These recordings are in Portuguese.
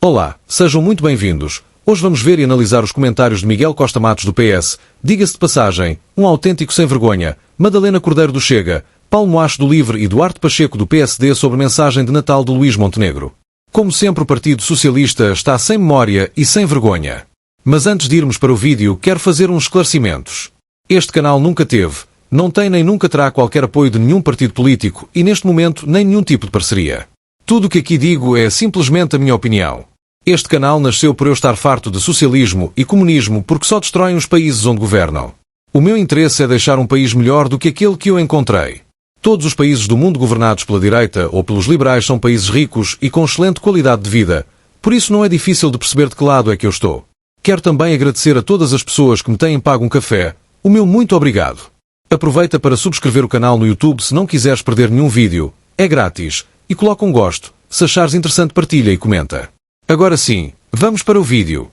Olá, sejam muito bem-vindos. Hoje vamos ver e analisar os comentários de Miguel Costa Matos do PS, diga-se de passagem, um autêntico sem vergonha, Madalena Cordeiro do Chega, Paulo Moacho do Livre e Duarte Pacheco do PSD sobre a mensagem de Natal de Luís Montenegro. Como sempre, o Partido Socialista está sem memória e sem vergonha. Mas antes de irmos para o vídeo, quero fazer uns esclarecimentos. Este canal nunca teve, não tem nem nunca terá qualquer apoio de nenhum partido político e, neste momento, nem nenhum tipo de parceria. Tudo o que aqui digo é simplesmente a minha opinião. Este canal nasceu por eu estar farto de socialismo e comunismo porque só destroem os países onde governam. O meu interesse é deixar um país melhor do que aquele que eu encontrei. Todos os países do mundo governados pela direita ou pelos liberais são países ricos e com excelente qualidade de vida. Por isso não é difícil de perceber de que lado é que eu estou. Quero também agradecer a todas as pessoas que me têm pago um café. O meu muito obrigado. Aproveita para subscrever o canal no YouTube se não quiseres perder nenhum vídeo. É grátis. E coloca um gosto. Se achares interessante, partilha e comenta. Agora sim, vamos para o vídeo.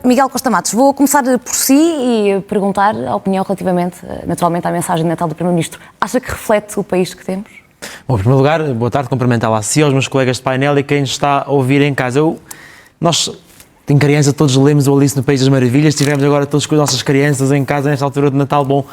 Miguel Costa Matos, vou começar por si e perguntar a opinião relativamente, naturalmente, à mensagem de Natal do Primeiro-Ministro. Acha que reflete o país que temos? Bom, em primeiro lugar, boa tarde, cumprimentá-la a si, aos meus colegas de painel e quem está a ouvir em casa. Nós, em criança, todos lemos o Alice no País das Maravilhas, tivemos agora todos com as nossas crianças em casa nesta altura de Natal. Bom,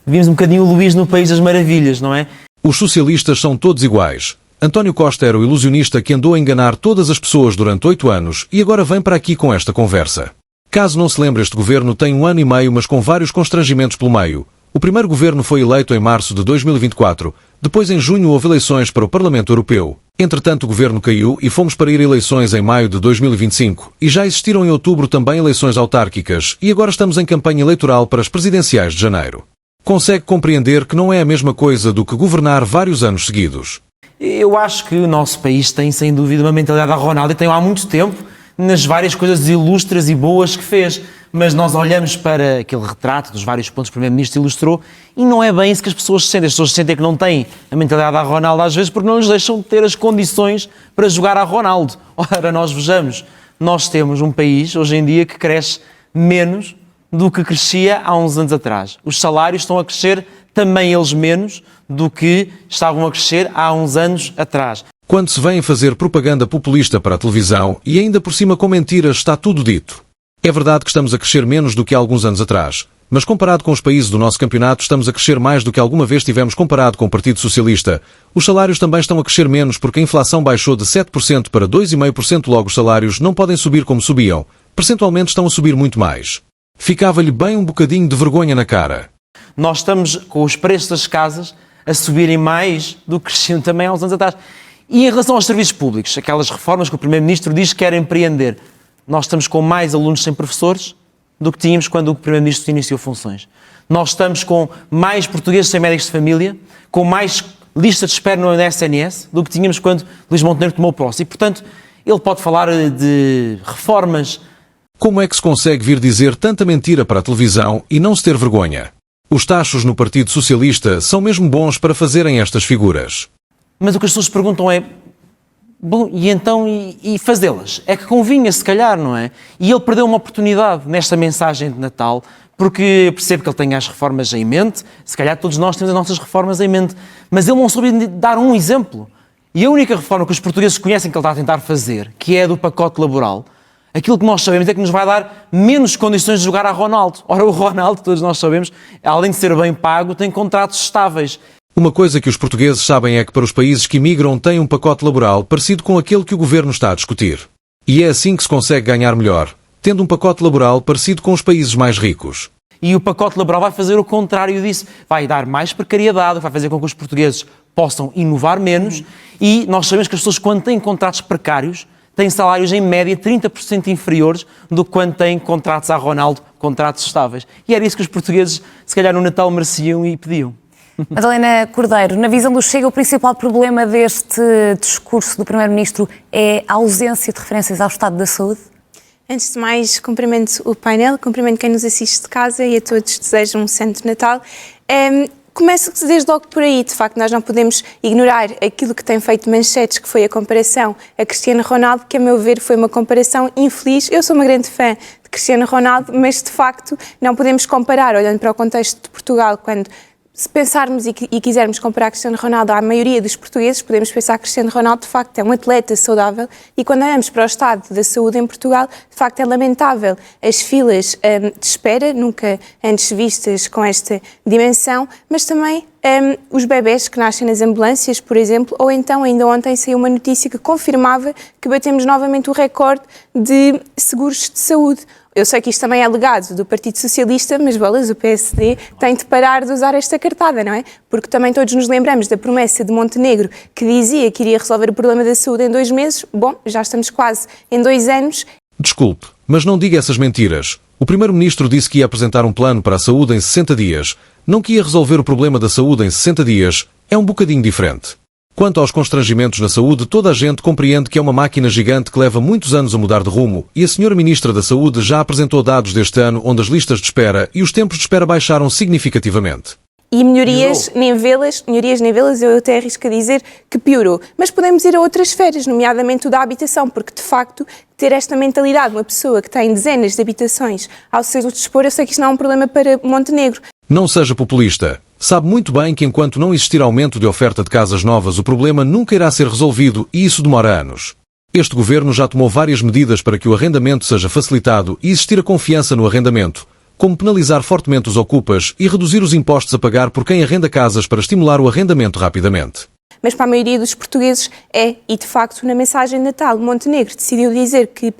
vimos um bocadinho o Luís no País das Maravilhas, não é? Os socialistas são todos iguais. António Costa era o ilusionista que andou a enganar todas as pessoas durante 8 anos e agora vem para aqui com esta conversa. Caso não se lembre, este governo tem 1 ano e meio, mas com vários constrangimentos pelo meio. O primeiro governo foi eleito em março de 2024. Depois, em junho, houve eleições para o Parlamento Europeu. Entretanto, o governo caiu e fomos para ir a eleições em maio de 2025. E já existiram em outubro também eleições autárquicas e agora estamos em campanha eleitoral para as presidenciais de janeiro. Consegue compreender que não é a mesma coisa do que governar vários anos seguidos? Eu acho que o nosso país tem, sem dúvida, uma mentalidade a Ronaldo e tem há muito tempo nas várias coisas ilustres e boas que fez. Mas nós olhamos para aquele retrato dos vários pontos que o Primeiro-Ministro ilustrou e não é bem isso que as pessoas sentem. As pessoas sentem que não têm a mentalidade a Ronaldo às vezes porque não lhes deixam ter as condições para jogar a Ronaldo. Ora, nós vejamos, nós temos um país hoje em dia que cresce menos do que crescia há uns anos atrás. Os salários estão a crescer também eles menos do que estavam a crescer há uns anos atrás. Quando se vem fazer propaganda populista para a televisão e ainda por cima com mentiras, está tudo dito. É verdade que estamos a crescer menos do que há alguns anos atrás, mas comparado com os países do nosso campeonato estamos a crescer mais do que alguma vez tivemos comparado com o Partido Socialista. Os salários também estão a crescer menos porque a inflação baixou de 7% para 2,5%, logo os salários não podem subir como subiam. Percentualmente estão a subir muito mais. Ficava-lhe bem um bocadinho de vergonha na cara. Nós estamos com os preços das casas a subirem mais do que cresciam também há uns anos atrás. E em relação aos serviços públicos, aquelas reformas que o Primeiro-Ministro diz que quer empreender, nós estamos com mais alunos sem professores do que tínhamos quando o Primeiro-Ministro iniciou funções. Nós estamos com mais portugueses sem médicos de família, com mais lista de espera no SNS do que tínhamos quando Luís Montenegro tomou posse. E, portanto, ele pode falar de reformas. Como é que se consegue vir dizer tanta mentira para a televisão e não se ter vergonha? Os tachos no Partido Socialista são mesmo bons para fazerem estas figuras. Mas o que as pessoas perguntam é, bom, e então, e fazê-las? É que convinha, se calhar, não é? E ele perdeu uma oportunidade nesta mensagem de Natal, porque eu percebo que ele tem as reformas em mente, se calhar todos nós temos as nossas reformas em mente, mas ele não soube dar um exemplo. E a única reforma que os portugueses conhecem que ele está a tentar fazer, que é a do pacote laboral, aquilo que nós sabemos é que nos vai dar menos condições de jogar a Ronaldo. Ora, o Ronaldo, todos nós sabemos, além de ser bem pago, tem contratos estáveis. Uma coisa que os portugueses sabem é que para os países que imigram têm um pacote laboral parecido com aquele que o governo está a discutir. E é assim que se consegue ganhar melhor, tendo um pacote laboral parecido com os países mais ricos. E o pacote laboral vai fazer o contrário disso. Vai dar mais precariedade, vai fazer com que os portugueses possam inovar menos e nós sabemos que as pessoas, quando têm contratos precários, têm salários em média 30% inferiores do que quando têm contratos a Ronaldo, contratos estáveis. E era isso que os portugueses, se calhar no Natal, mereciam e pediam. Madalena Cordeiro, na visão do Chega, o principal problema deste discurso do Primeiro-Ministro é a ausência de referências ao estado da saúde? Antes de mais, cumprimento o painel, cumprimento quem nos assiste de casa e a todos desejo um Santo Natal. Começa desde logo por aí, de facto, nós não podemos ignorar aquilo que tem feito manchetes, que foi a comparação a Cristiano Ronaldo, que a meu ver foi uma comparação infeliz. Eu sou uma grande fã de Cristiano Ronaldo, mas de facto não podemos comparar, olhando para o contexto de Portugal, quando se pensarmos e quisermos comparar Cristiano Ronaldo à maioria dos portugueses, podemos pensar que Cristiano Ronaldo, de facto, é um atleta saudável e quando olhamos para o estado da saúde em Portugal, de facto, é lamentável as filas de espera, nunca antes vistas com esta dimensão, mas também os bebés que nascem nas ambulâncias, por exemplo, ou então, ainda ontem saiu uma notícia que confirmava que batemos novamente o recorde de seguros de saúde. Eu sei que isto também é legado do Partido Socialista, mas bolas, o PSD tem de parar de usar esta cartada, não é? Porque também todos nos lembramos da promessa de Montenegro, que dizia que iria resolver o problema da saúde em 2 meses. Bom, já estamos quase em 2 anos. Desculpe, mas não diga essas mentiras. O Primeiro-Ministro disse que ia apresentar um plano para a saúde em 60 dias. Não que ia resolver o problema da saúde em 60 dias. É um bocadinho diferente. Quanto aos constrangimentos na saúde, toda a gente compreende que é uma máquina gigante que leva muitos anos a mudar de rumo e a Sra. Ministra da Saúde já apresentou dados deste ano onde as listas de espera e os tempos de espera baixaram significativamente. E melhorias nem vê-las, eu até arrisco a dizer que piorou. Mas podemos ir a outras esferas, nomeadamente o da habitação, porque de facto ter esta mentalidade, uma pessoa que tem dezenas de habitações ao seu dispor, eu sei que isto não é um problema para Montenegro. Não seja populista. Sabe muito bem que enquanto não existir aumento de oferta de casas novas, o problema nunca irá ser resolvido e isso demora anos. Este governo já tomou várias medidas para que o arrendamento seja facilitado e existir a confiança no arrendamento, como penalizar fortemente os ocupas e reduzir os impostos a pagar por quem arrenda casas para estimular o arrendamento rapidamente. Mas para a maioria dos portugueses e de facto na mensagem de Natal, Montenegro decidiu dizer que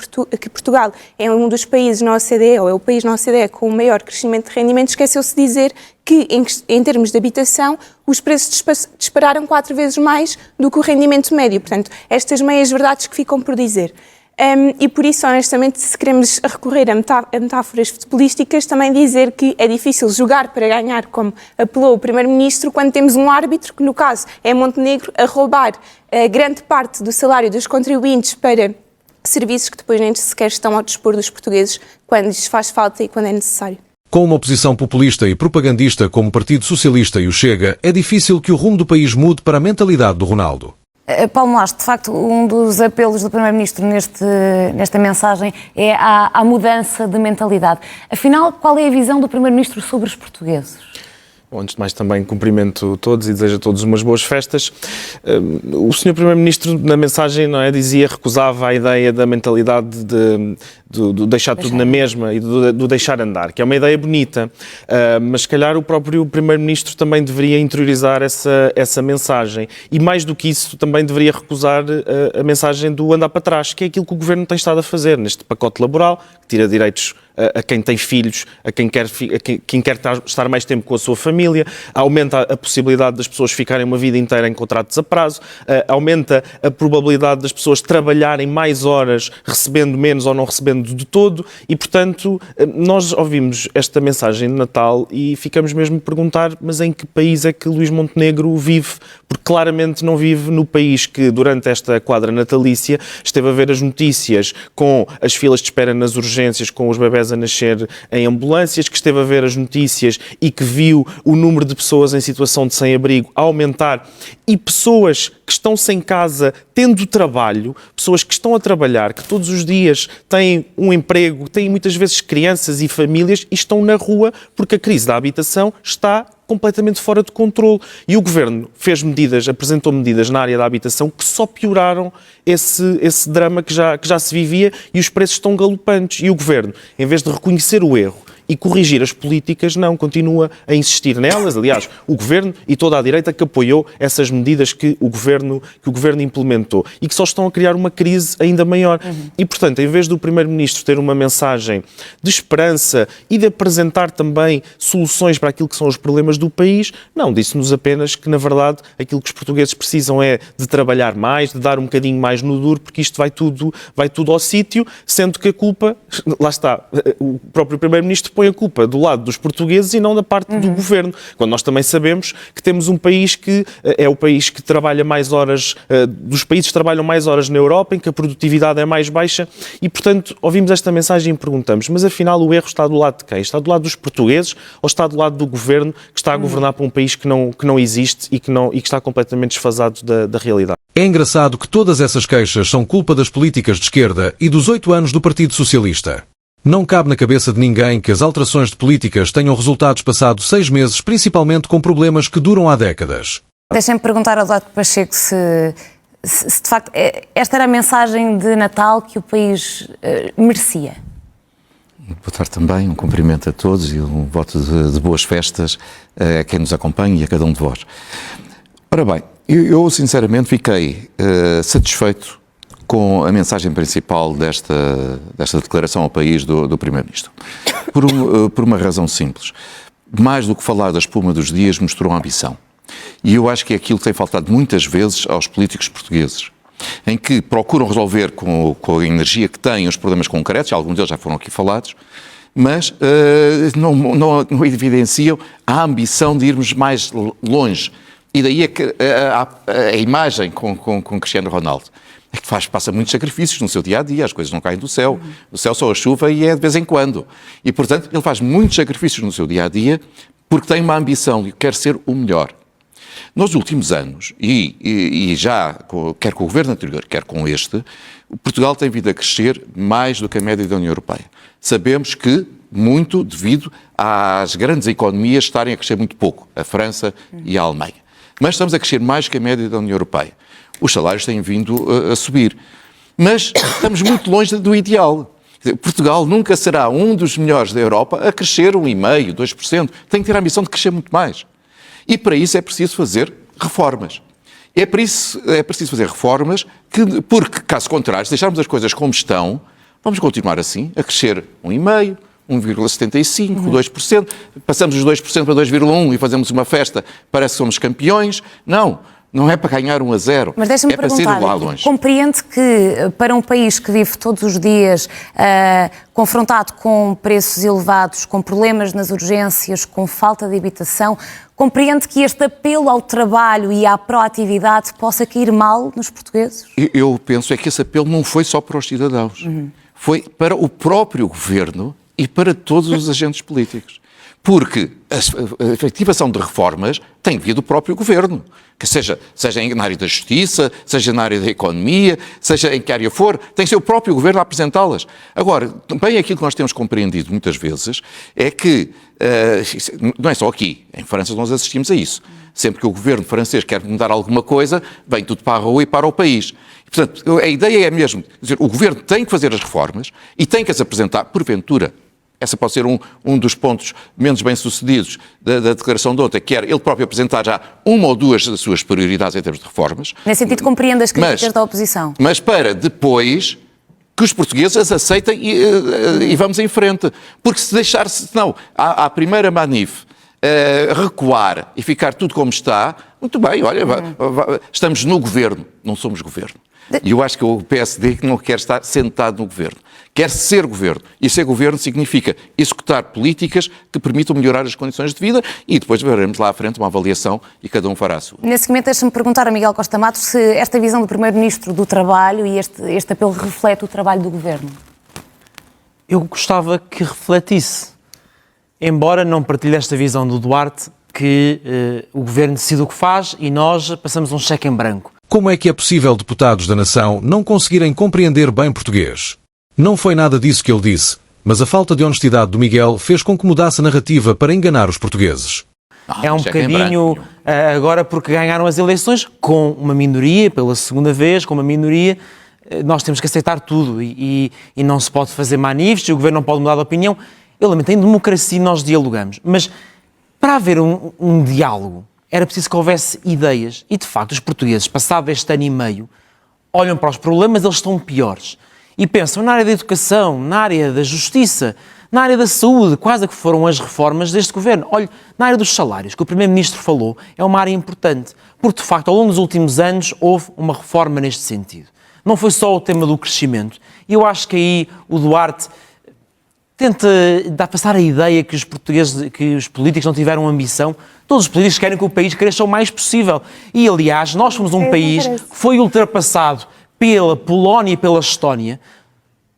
Portugal é um dos países na OCDE, ou é o país na OCDE com o maior crescimento de rendimento, esqueceu-se de dizer que em termos de habitação os preços dispararam 4 vezes mais do que o rendimento médio. Portanto, estas meias verdades que ficam por dizer. E por isso, honestamente, se queremos recorrer a metáforas futebolísticas, também dizer que é difícil jogar para ganhar, como apelou o Primeiro-Ministro, quando temos um árbitro, que no caso é Montenegro, a roubar grande parte do salário dos contribuintes para serviços que depois nem sequer estão ao dispor dos portugueses quando lhes faz falta e quando é necessário. Com uma oposição populista e propagandista como o Partido Socialista e o Chega, é difícil que o rumo do país mude para a mentalidade do Ronaldo. Paulo Moacho, de facto, um dos apelos do Primeiro-Ministro nesta mensagem é a mudança de mentalidade. Afinal, qual é a visão do Primeiro-Ministro sobre os portugueses? Bom, antes de mais também cumprimento todos e desejo a todos umas boas festas. O Sr. Primeiro-Ministro na mensagem dizia, recusava a ideia da mentalidade de deixar tudo na mesma e do deixar andar, que é uma ideia bonita, mas se calhar o próprio Primeiro-Ministro também deveria interiorizar essa mensagem e mais do que isso também deveria recusar a mensagem do andar para trás, que é aquilo que o Governo tem estado a fazer neste pacote laboral, que tira direitos a quem tem filhos, a quem quer estar mais tempo com a sua família, aumenta a possibilidade das pessoas ficarem uma vida inteira em contratos a prazo, aumenta a probabilidade das pessoas trabalharem mais horas recebendo menos ou não recebendo de todo e, portanto, nós ouvimos esta mensagem de Natal e ficamos mesmo a perguntar, mas em que país é que Luís Montenegro vive? Porque claramente não vive no país que, durante esta quadra natalícia, esteve a ver as notícias com as filas de espera nas urgências, com os bebés a nascer em ambulâncias, que esteve a ver as notícias e que viu o número de pessoas em situação de sem-abrigo aumentar e pessoas que estão sem casa tendo trabalho, pessoas que estão a trabalhar, que todos os dias têm um emprego, têm muitas vezes crianças e famílias e estão na rua porque a crise da habitação está completamente fora de controle. E o Governo apresentou medidas na área da habitação que só pioraram esse drama que já se vivia e os preços estão galopantes. E o Governo, em vez de reconhecer o erro e corrigir as políticas, não, continua a insistir nelas. Aliás, o Governo e toda a direita que apoiou essas medidas que o Governo implementou e que só estão a criar uma crise ainda maior. E, portanto, em vez do Primeiro-Ministro ter uma mensagem de esperança e de apresentar também soluções para aquilo que são os problemas do país, não, disse-nos apenas que, na verdade, aquilo que os portugueses precisam é de trabalhar mais, de dar um bocadinho mais no duro, porque isto vai tudo ao sítio, sendo que a culpa, lá está, o próprio Primeiro-Ministro põe a culpa do lado dos portugueses e não da parte do Governo, quando nós também sabemos que temos um país que é o país que trabalha mais horas, dos países que trabalham mais horas na Europa, em que a produtividade é mais baixa e, portanto, ouvimos esta mensagem e perguntamos, mas afinal o erro está do lado de quem? Está do lado dos portugueses ou está do lado do Governo que está a governar para um país que não existe e que está completamente desfasado da realidade? É engraçado que todas essas queixas são culpa das políticas de esquerda e dos 8 anos do Partido Socialista. Não cabe na cabeça de ninguém que as alterações de políticas tenham resultados passados 6 meses, principalmente com problemas que duram há décadas. Deixem-me perguntar ao Dr. Pacheco se de facto esta era a mensagem de Natal que o país merecia. Boa tarde também, um cumprimento a todos e um voto de boas festas a quem nos acompanha e a cada um de vós. Ora bem, eu sinceramente fiquei satisfeito com a mensagem principal desta declaração ao país do Primeiro-Ministro. Por uma razão simples. Mais do que falar da espuma dos dias, mostrou ambição. E eu acho que é aquilo que tem faltado muitas vezes aos políticos portugueses, em que procuram resolver com a energia que têm os problemas concretos, alguns deles já foram aqui falados, mas não evidenciam a ambição de irmos mais longe. E daí é que a imagem com Cristiano Ronaldo é que passa muitos sacrifícios no seu dia-a-dia, as coisas não caem do céu. Do céu só a chuva e é de vez em quando. E, portanto, ele faz muitos sacrifícios no seu dia-a-dia porque tem uma ambição e quer ser o melhor. Nos últimos anos, e já quer com o governo anterior, quer com este, Portugal tem vindo a crescer mais do que a média da União Europeia. Sabemos que muito devido às grandes economias estarem a crescer muito pouco, a França e a Alemanha. Mas estamos a crescer mais que a média da União Europeia. Os salários têm vindo a subir. Mas estamos muito longe do ideal. Portugal nunca será um dos melhores da Europa a crescer 1,5%, 2%. Tem que ter a ambição de crescer muito mais. E para isso é preciso fazer reformas. É preciso fazer reformas porque, caso contrário, se deixarmos as coisas como estão, vamos continuar assim, a crescer 1,5%, 1,75%, 2%. Passamos os 2% para 2,1% e fazemos uma festa, parece que somos campeões. Não é para ganhar 1-0, mas deixa-me perguntar, para sair lá longe. Compreende que para um país que vive todos os dias confrontado com preços elevados, com problemas nas urgências, com falta de habitação, compreende que este apelo ao trabalho e à proatividade possa cair mal nos portugueses? Eu penso que esse apelo não foi só para os cidadãos. Foi para o próprio governo e para todos os agentes políticos. Porque a efetivação de reformas tem de vir do próprio governo. Que seja na área da justiça, seja na área da economia, seja em que área for, tem que ser o próprio governo a apresentá-las. Agora, também aquilo que nós temos compreendido muitas vezes é que, não é só aqui, em França nós assistimos a isso. Sempre que o governo francês quer mudar alguma coisa, vem tudo para a rua e para o país. E, portanto, a ideia é mesmo, dizer, o governo tem que fazer as reformas e tem que as apresentar, porventura. Essa pode ser um dos pontos menos bem-sucedidos da declaração de ontem, que era ele próprio apresentar já uma ou duas das suas prioridades em termos de reformas. Nesse sentido, compreende as críticas da oposição. Mas para depois que os portugueses as aceitem e vamos em frente. Porque se deixar-se, não, à primeira manif, recuar e ficar tudo como está, muito bem, olha, estamos no governo, não somos governo. E eu acho que o PSD não quer estar sentado no governo. Quer ser governo. E ser governo significa executar políticas que permitam melhorar as condições de vida e depois veremos lá à frente uma avaliação e cada um fará a sua. Nesse seguimento, deixa-me perguntar a Miguel Costa Matos se esta visão do Primeiro-Ministro do trabalho e este apelo reflete o trabalho do governo. Eu gostava que refletisse. Embora não partilhe esta visão do Duarte, que o governo decide o que faz e nós passamos um cheque em branco. Como é que é possível deputados da nação não conseguirem compreender bem português? Não foi nada disso que ele disse, mas a falta de honestidade do Miguel fez com que mudasse a narrativa para enganar os portugues. É um bocadinho agora porque ganharam as eleições com uma minoria, pela segunda vez, com uma minoria, nós temos que aceitar tudo e não se pode fazer manifestos, o governo não pode mudar de opinião. Eu lamento, em democracia nós dialogamos, mas para haver um diálogo, era preciso que houvesse ideias. E, de facto, os portugueses, passado este ano e meio, olham para os problemas, eles estão piores. E pensam na área da educação, na área da justiça, na área da saúde, quase que foram as reformas deste governo. Olha, na área dos salários, que o Primeiro-Ministro falou, é uma área importante. Porque, de facto, ao longo dos últimos anos, houve uma reforma neste sentido. Não foi só o tema do crescimento. E eu acho que aí o Duarte tenta dar passar a ideia que os portugueses, que os políticos não tiveram ambição. Todos os políticos querem que o país cresça o mais possível. E, aliás, nós fomos um país que foi ultrapassado pela Polónia e pela Estónia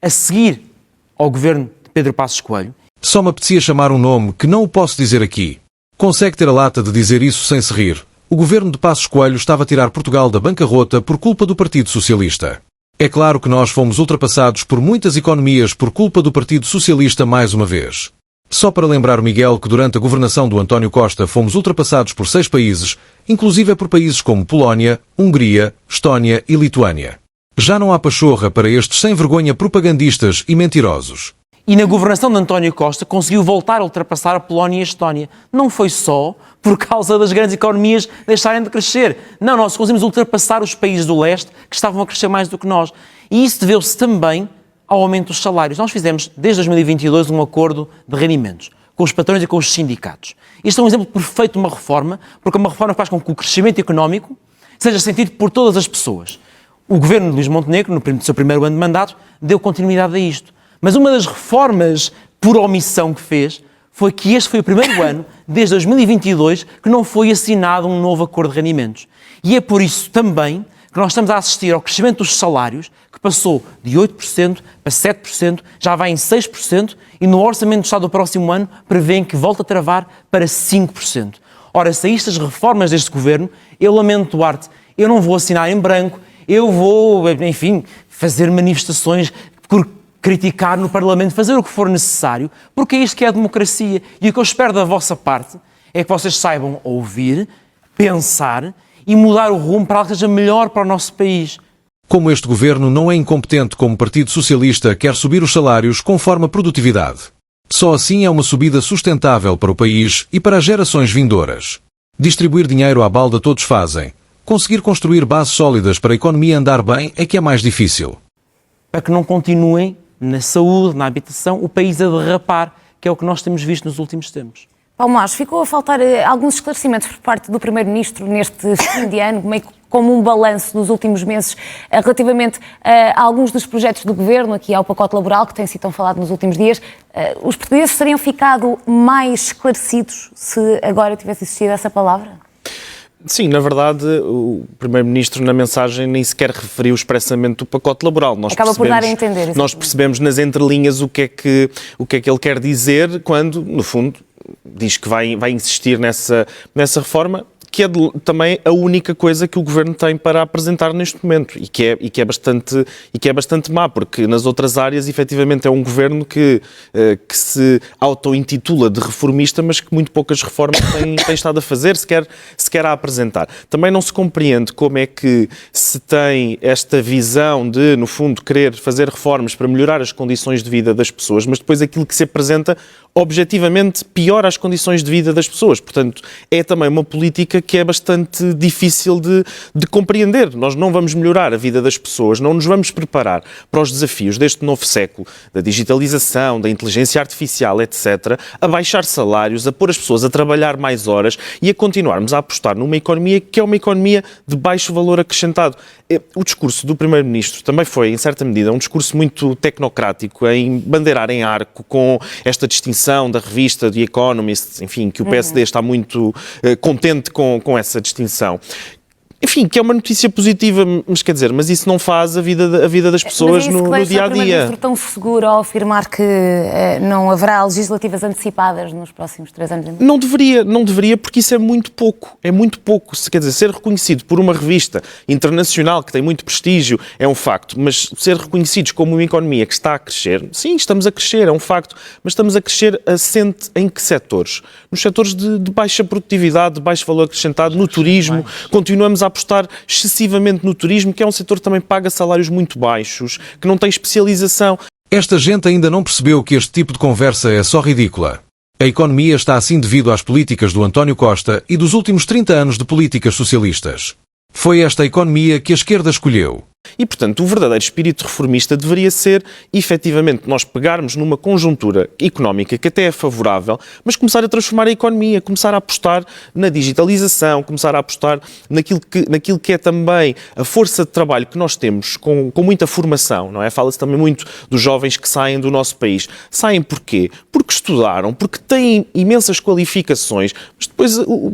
a seguir ao governo de Pedro Passos Coelho. Só me apetecia chamar um nome que não o posso dizer aqui. Consegue ter a lata de dizer isso sem se rir. O governo de Passos Coelho estava a tirar Portugal da bancarrota por culpa do Partido Socialista. É claro que nós fomos ultrapassados por muitas economias por culpa do Partido Socialista mais uma vez. Só para lembrar o Miguel que durante a governação do António Costa fomos ultrapassados por 6 países, inclusive por países como Polónia, Hungria, Estónia e Lituânia. Já não há pachorra para estes sem-vergonha propagandistas e mentirosos. E na governação de António Costa conseguiu voltar a ultrapassar a Polónia e a Estónia. Não foi só por causa das grandes economias deixarem de crescer. Não, nós conseguimos ultrapassar os países do leste que estavam a crescer mais do que nós. E isso deveu-se também ao aumento dos salários. Nós fizemos, desde 2022, um acordo de rendimentos com os patrões e com os sindicatos. Este é um exemplo perfeito de uma reforma, porque é uma reforma que faz com que o crescimento económico seja sentido por todas as pessoas. O governo de Luís Montenegro, no seu primeiro ano de mandato, deu continuidade a isto. Mas uma das reformas por omissão que fez foi que este foi o primeiro ano, desde 2022, que não foi assinado um novo acordo de rendimentos. E é por isso também que nós estamos a assistir ao crescimento dos salários, que passou de 8% para 7%, já vai em 6%, e no Orçamento do Estado do próximo ano prevêem que volta a travar para 5%. Ora, se estas reformas deste governo, eu lamento, Duarte, eu não vou assinar em branco, eu vou, enfim, fazer manifestações por criticar no Parlamento, fazer o que for necessário, porque é isto que é a democracia. E o que eu espero da vossa parte é que vocês saibam ouvir, pensar e mudar o rumo para algo que seja melhor para o nosso país. Como este governo não é incompetente como o Partido Socialista quer subir os salários conforme a produtividade. Só assim é uma subida sustentável para o país e para as gerações vindouras. Distribuir dinheiro à balda todos fazem. Conseguir construir bases sólidas para a economia andar bem é que é mais difícil. Para que não continuem na saúde, na habitação, o país a derrapar, que é o que nós temos visto nos últimos tempos. Paulo Moacho, ficou a faltar alguns esclarecimentos por parte do Primeiro-Ministro neste fim de ano, meio como um balanço dos últimos meses relativamente a alguns dos projetos do Governo, aqui ao pacote laboral, que tem sido tão falado nos últimos dias. Os portugueses teriam ficado mais esclarecidos se agora tivesse existido essa palavra? Sim, na verdade, o Primeiro-Ministro na mensagem nem sequer referiu expressamente o pacote laboral. Acaba por dar a entender. Exatamente. Nós percebemos nas entrelinhas o que é que ele quer dizer quando, no fundo, diz que vai insistir nessa reforma, que é também a única coisa que o Governo tem para apresentar neste momento e que é bastante má, porque nas outras áreas, efetivamente, é um Governo que se auto-intitula de reformista, mas que muito poucas reformas tem estado a fazer, sequer a apresentar. Também não se compreende como é que se tem esta visão de, no fundo, querer fazer reformas para melhorar as condições de vida das pessoas, mas depois aquilo que se apresenta objetivamente piora as condições de vida das pessoas. Portanto, é também uma política que é bastante difícil de compreender. Nós não vamos melhorar a vida das pessoas, não nos vamos preparar para os desafios deste novo século, da digitalização, da inteligência artificial, etc., a baixar salários, a pôr as pessoas a trabalhar mais horas e a continuarmos a apostar numa economia que é uma economia de baixo valor acrescentado. O discurso do Primeiro-Ministro também foi, em certa medida, um discurso muito tecnocrático, em bandeirar em arco com esta distinção da revista The Economist, enfim, que o PSD está muito contente com essa distinção. Enfim, que é uma notícia positiva, mas quer dizer, mas isso não faz a vida das pessoas no dia-a-dia. Mas é isso que deixa o Primeiro-Ministro tão seguro ao afirmar que não haverá legislativas antecipadas nos próximos 3 anos? Não deveria, porque isso é muito pouco. Quer dizer, ser reconhecido por uma revista internacional que tem muito prestígio é um facto, mas ser reconhecidos como uma economia que está a crescer, sim, estamos a crescer, é um facto, mas estamos a crescer assente em que setores? Nos setores de baixa produtividade, de baixo valor acrescentado, no turismo, continuamos a apostar excessivamente no turismo, que é um setor que também paga salários muito baixos, que não tem especialização. Esta gente ainda não percebeu que este tipo de conversa é só ridícula. A economia está assim devido às políticas do António Costa e dos últimos 30 anos de políticas socialistas. Foi esta economia que a esquerda escolheu. E, portanto, o verdadeiro espírito reformista deveria ser, efetivamente, nós pegarmos numa conjuntura económica que até é favorável, mas começar a transformar a economia, começar a apostar na digitalização, começar a apostar naquilo que é também a força de trabalho que nós temos com muita formação, não é? Fala-se também muito dos jovens que saem do nosso país. Saem porquê? Porque estudaram, porque têm imensas qualificações,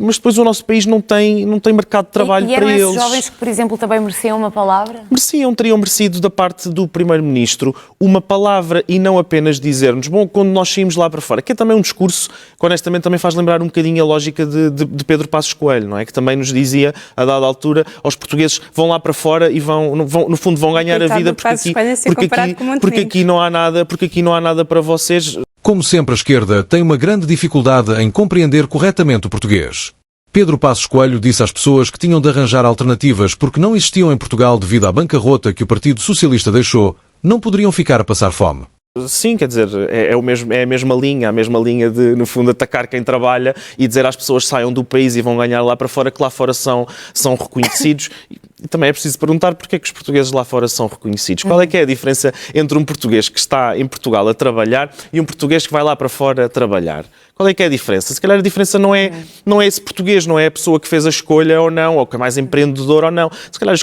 mas depois o nosso país não tem mercado de trabalho para eles. E eram esses jovens que, por exemplo, também mereciam uma palavra? teriam merecido da parte do Primeiro-Ministro uma palavra e não apenas dizer-nos, bom, quando nós saímos lá para fora, que é também um discurso que honestamente também faz lembrar um bocadinho a lógica de Pedro Passos Coelho, não é? Que também nos dizia, a dada altura, aos portugueses, vão lá para fora e no fundo vão ganhar a vida porque aqui não há nada para vocês. Como sempre, a esquerda tem uma grande dificuldade em compreender corretamente o português. Pedro Passos Coelho disse às pessoas que tinham de arranjar alternativas porque não existiam em Portugal devido à bancarrota que o Partido Socialista deixou, não poderiam ficar a passar fome. Sim, quer dizer, é a mesma linha de, no fundo, atacar quem trabalha e dizer às pessoas que saiam do país e vão ganhar lá para fora, que lá fora são reconhecidos. E também é preciso perguntar porque é que os portugueses lá fora são reconhecidos. Qual é que é a diferença entre um português que está em Portugal a trabalhar e um português que vai lá para fora a trabalhar? Qual é que é a diferença? Se calhar a diferença não é esse português, não é a pessoa que fez a escolha ou não, ou que é mais empreendedor ou não. Se calhar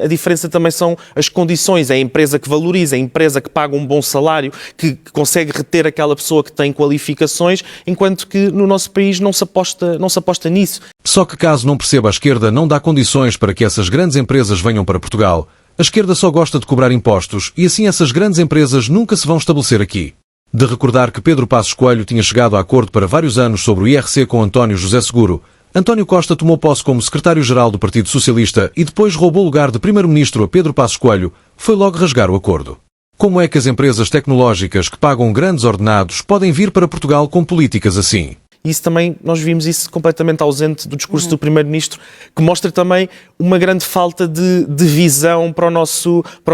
a diferença também são as condições, é a empresa que valoriza, é a empresa que paga um bom salário, que consegue reter aquela pessoa que tem qualificações, enquanto que no nosso país não se aposta nisso. Só que caso não perceba, a esquerda não dá condições para que essas grandes empresas venham para Portugal. A esquerda só gosta de cobrar impostos e assim essas grandes empresas nunca se vão estabelecer aqui. De recordar que Pedro Passos Coelho tinha chegado a acordo para vários anos sobre o IRC com António José Seguro, António Costa tomou posse como secretário-geral do Partido Socialista e depois roubou o lugar de primeiro-ministro a Pedro Passos Coelho, foi logo rasgar o acordo. Como é que as empresas tecnológicas que pagam grandes ordenados podem vir para Portugal com políticas assim? Isso também, nós vimos isso completamente ausente do discurso do Primeiro-Ministro, que mostra também uma grande falta de visão para o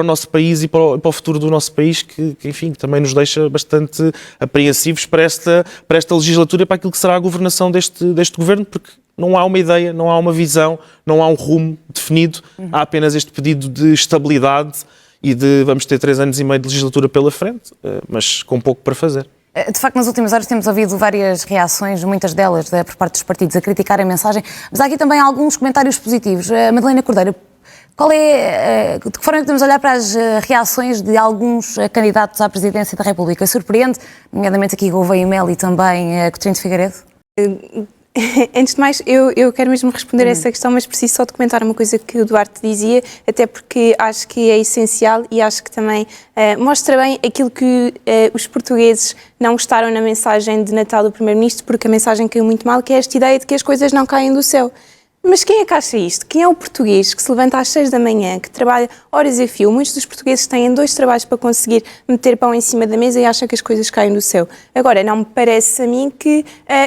nosso país e para o futuro do nosso país, que enfim, também nos deixa bastante apreensivos para esta legislatura e para aquilo que será a governação deste governo, porque não há uma ideia, não há uma visão, não há um rumo definido, há apenas este pedido de estabilidade e vamos ter 3 anos e meio de legislatura pela frente, mas com pouco para fazer. De facto, nas últimas horas temos ouvido várias reações, muitas delas por parte dos partidos, a criticar a mensagem, mas há aqui também alguns comentários positivos. Madalena Cordeiro, de que forma é que podemos olhar para as reações de alguns candidatos à presidência da República? Surpreende, nomeadamente aqui Gouveia e Melo e também Coutinho de Figueiredo? Antes de mais, eu quero mesmo responder a essa questão, mas preciso só de comentar uma coisa que o Duarte dizia, até porque acho que é essencial e acho que também mostra bem aquilo que os portugueses não gostaram na mensagem de Natal do Primeiro-Ministro, porque a mensagem caiu muito mal, que é esta ideia de que as coisas não caem do céu. Mas quem é que acha isto? Quem é o português que se levanta às 6 da manhã, que trabalha horas a fio? Muitos dos portugueses têm 2 trabalhos para conseguir meter pão em cima da mesa e acham que as coisas caem do céu. Agora, não me parece a mim que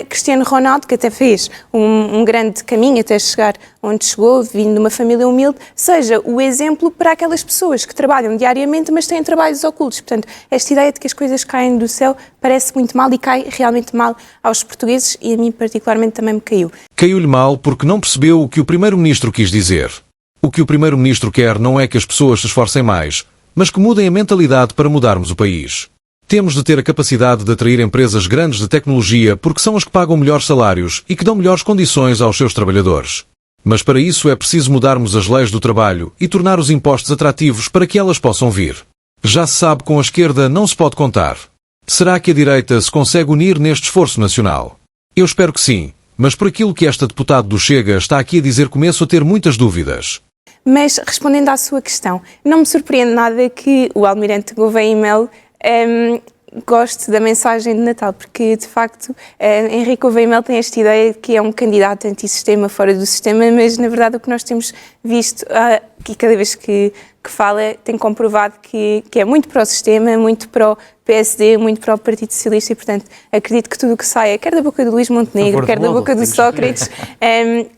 Cristiano Ronaldo, que até fez um grande caminho até chegar onde chegou, vindo de uma família humilde, seja o exemplo para aquelas pessoas que trabalham diariamente, mas têm trabalhos ocultos. Portanto, esta ideia de que as coisas caem do céu parece muito mal e cai realmente mal aos portugueses e a mim particularmente também me caiu. Caiu-lhe mal porque não percebeu o que o Primeiro-Ministro quis dizer. O que o Primeiro-Ministro quer não é que as pessoas se esforcem mais, mas que mudem a mentalidade para mudarmos o país. Temos de ter a capacidade de atrair empresas grandes de tecnologia porque são as que pagam melhores salários e que dão melhores condições aos seus trabalhadores. Mas para isso é preciso mudarmos as leis do trabalho e tornar os impostos atrativos para que elas possam vir. Já se sabe, com a esquerda não se pode contar. Será que a direita se consegue unir neste esforço nacional? Eu espero que sim, mas por aquilo que esta deputada do Chega está aqui a dizer, começo a ter muitas dúvidas. Mas, respondendo à sua questão, não me surpreende nada que o almirante Gouveia e Melo goste da mensagem de Natal, porque, de facto, Henrique Gouveia e Melo tem esta ideia de que é um candidato antissistema, fora do sistema, mas, na verdade, o que nós temos visto, que cada vez que fala, tem comprovado que é muito pró-sistema, muito pró-PSD, muito pró-Partido Socialista e, portanto, acredito que tudo o que saia, quer da boca do Luís Montenegro, quer da boca do Sócrates,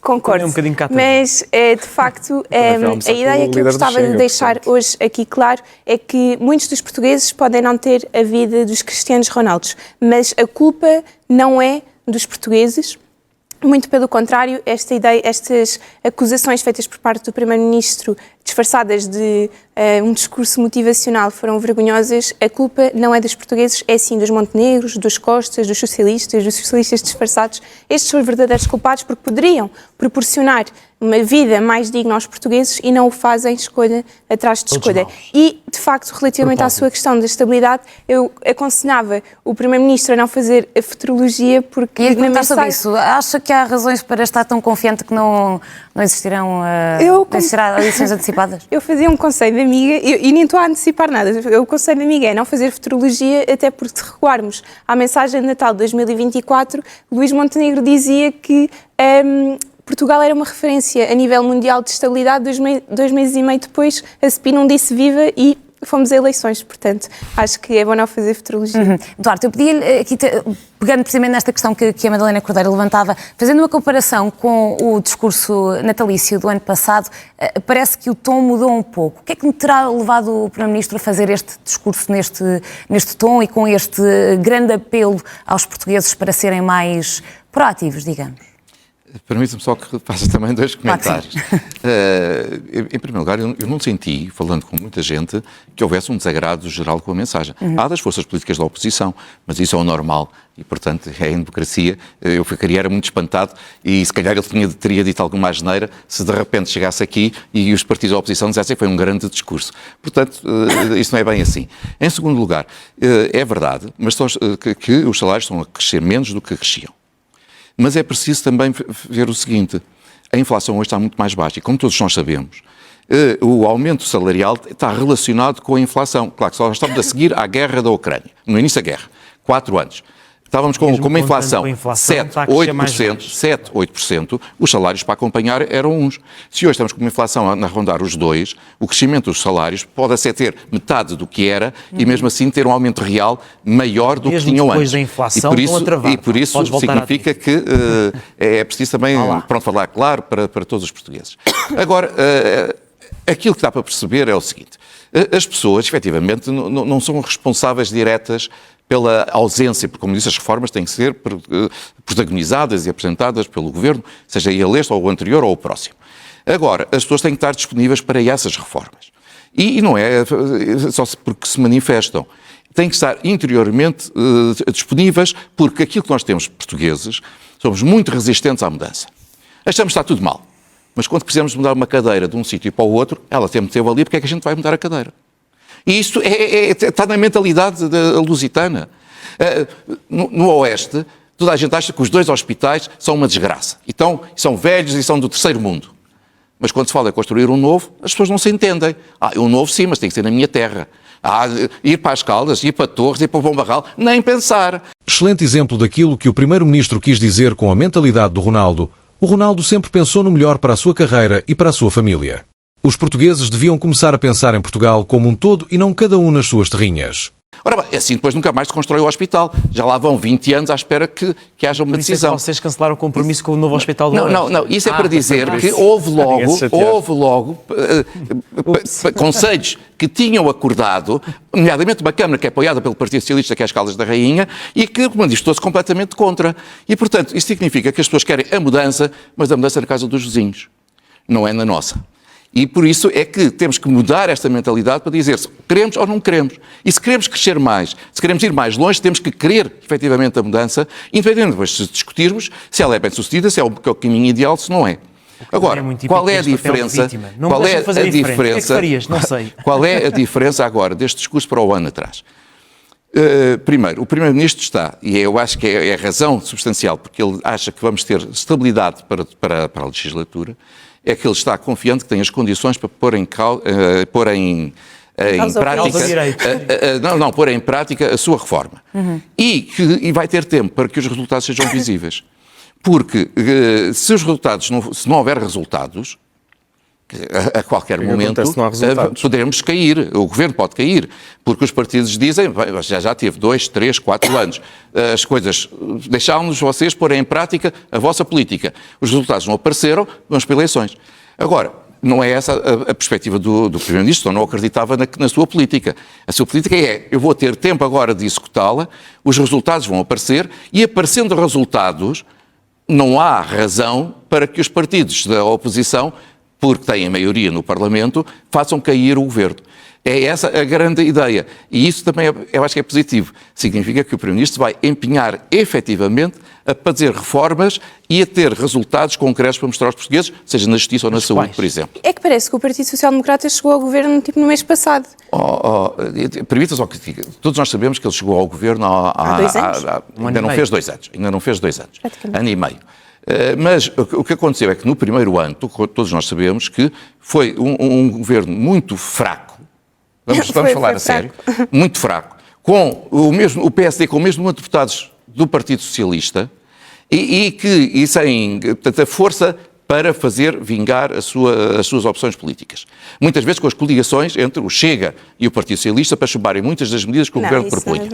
concordo. Mas, de facto, a ideia que eu gostava de deixar hoje aqui claro é que muitos dos portugueses podem não ter a vida dos Cristianos Ronaldos, mas a culpa não é dos portugueses. Muito pelo contrário, estas acusações feitas por parte do Primeiro-Ministro, disfarçadas de um discurso motivacional, foram vergonhosas. A culpa não é dos portugueses, é sim dos montenegros, dos costas, dos socialistas disfarçados. Estes são os verdadeiros culpados porque poderiam proporcionar uma vida mais digna aos portugueses e não o fazem escolha atrás de Todos escolha. maus. E, de facto, relativamente à sua questão da estabilidade, eu aconselhava o Primeiro-Ministro a não fazer a futurologia porque... E ele na perguntar sobre mensagem- isso. Acha que há razões para estar tão confiante que não existirão eleições antecipadas? Eu fazia um conselho de amiga, e nem estou a antecipar nada, o conselho de amiga é não fazer futurologia, até porque se recuarmos à mensagem de Natal de 2024, Luís Montenegro dizia que Portugal era uma referência a nível mundial de estabilidade, 2 meses e meio depois a CEPI não disse viva e fomos a eleições, portanto, acho que é bom não fazer futurologia. Duarte, eu pedi-lhe, aqui, pegando precisamente nesta questão que a Madalena Cordeiro levantava, fazendo uma comparação com o discurso natalício do ano passado, parece que o tom mudou um pouco. O que é que me terá levado o Primeiro-Ministro a fazer este discurso neste tom e com este grande apelo aos portugueses para serem mais proativos, digamos? Permita-me só que faça também 2 comentários. Em primeiro lugar, eu não senti, falando com muita gente, que houvesse um desagrado geral com a mensagem. Há das forças políticas da oposição, mas isso é o normal e, portanto, é em democracia. Eu ficaria muito espantado e, se calhar, ele teria dito alguma asneira se de repente chegasse aqui e os partidos da oposição dissessem que foi um grande discurso. Portanto, isso não é bem assim. Em segundo lugar, é verdade, mas que os salários estão a crescer menos do que cresciam. Mas é preciso também ver o seguinte, a inflação hoje está muito mais baixa e, como todos nós sabemos, o aumento salarial está relacionado com a inflação. Claro que só estamos a seguir à guerra da Ucrânia, no início da guerra, 4 anos. Estávamos com uma inflação de 7, 8%, os salários para acompanhar eram uns. Se hoje estamos com uma inflação a rondar os 2%, o crescimento dos salários pode até ter metade do que era e mesmo assim ter um aumento real maior do que tinham antes. Depois da inflação estão a travar. E por isso significa que é preciso também falar claro para todos os portugueses. Agora, aquilo que dá para perceber é o seguinte, as pessoas efetivamente não são responsáveis diretas pela ausência, porque, como disse, as reformas têm que ser protagonizadas e apresentadas pelo Governo, seja ele este ou o anterior ou o próximo. Agora, as pessoas têm que estar disponíveis para essas reformas. E não é só porque se manifestam. Têm que estar interiormente disponíveis, porque aquilo que nós temos, portugueses, somos muito resistentes à mudança. Achamos que está tudo mal. Mas quando precisamos mudar uma cadeira de um sítio para o outro, ela sempre esteve ali, porque é que a gente vai mudar a cadeira? E isto está na mentalidade lusitana. No Oeste, toda a gente acha que os 2 hospitais são uma desgraça. Então, são velhos e são do terceiro mundo. Mas quando se fala em construir um novo, as pessoas não se entendem. Um novo sim, mas tem que ser na minha terra. Ir para as Caldas, ir para Torres, ir para o Bom Barral, nem pensar. Excelente exemplo daquilo que o Primeiro-Ministro quis dizer com a mentalidade do Ronaldo. O Ronaldo sempre pensou no melhor para a sua carreira e para a sua família. Os portugueses deviam começar a pensar em Portugal como um todo e não cada um nas suas terrinhas. Ora bem, assim depois nunca mais se constrói o hospital. Já lá vão 20 anos à espera que haja uma decisão. Por isso é que vocês cancelaram o compromisso com o novo hospital do Oeste. Não. Isso é para dizer que houve logo conselhos que tinham acordado, nomeadamente uma Câmara que é apoiada pelo Partido Socialista, que é as Caldas da Rainha, e que manifestou-se completamente contra. E, portanto, isso significa que as pessoas querem a mudança, mas a mudança é na casa dos vizinhos, não é na nossa. E por isso é que temos que mudar esta mentalidade para dizer se queremos ou não queremos. E se queremos crescer mais, se queremos ir mais longe, temos que querer efetivamente a mudança, independentemente depois de discutirmos se ela é bem sucedida, se é o caminho ideal, se não é. Agora, qual é a diferença? Qual é a diferença? Não sei. Qual é a diferença agora deste discurso para o ano atrás? Primeiro, o Primeiro-Ministro está, e eu acho que é a razão substancial, porque ele acha que vamos ter estabilidade para a legislatura, é que ele está confiante que tem as condições para pôr em prática a sua reforma. E vai ter tempo para que os resultados sejam visíveis. Porque se não houver resultados, a qualquer momento poderemos cair, o Governo pode cair, porque os partidos dizem, já teve 2, 3, 4 anos, as coisas, deixámos vocês porem em prática a vossa política. Os resultados não apareceram, vamos para eleições. Agora, não é essa a perspectiva do Primeiro-Ministro, não acreditava na sua política. A sua política é, eu vou ter tempo agora de executá-la, os resultados vão aparecer, e aparecendo resultados, não há razão para que os partidos da oposição, porque têm a maioria no Parlamento, façam cair o Governo. É essa a grande ideia. E isso também eu acho que é positivo. Significa que o Primeiro-Ministro vai empenhar efetivamente a fazer reformas e a ter resultados concretos para mostrar aos portugueses, seja na justiça ou na saúde, por exemplo. É que parece que o Partido Social Democrata chegou ao governo tipo no mês passado. Permita só que diga. Todos nós sabemos que ele chegou ao governo há 2 anos? ainda não fez 2 anos. Ainda não fez 2 anos. Praticamente. Ano e meio. Mas o que aconteceu é que no primeiro ano, todos nós sabemos que foi um governo muito fraco. Vamos falar a sério. Muito fraco. Com o PSD com o mesmo número de deputados do Partido Socialista e sem tanta força para fazer vingar as suas opções políticas. Muitas vezes com as coligações entre o Chega e o Partido Socialista para chubarem muitas das medidas que o governo propunha.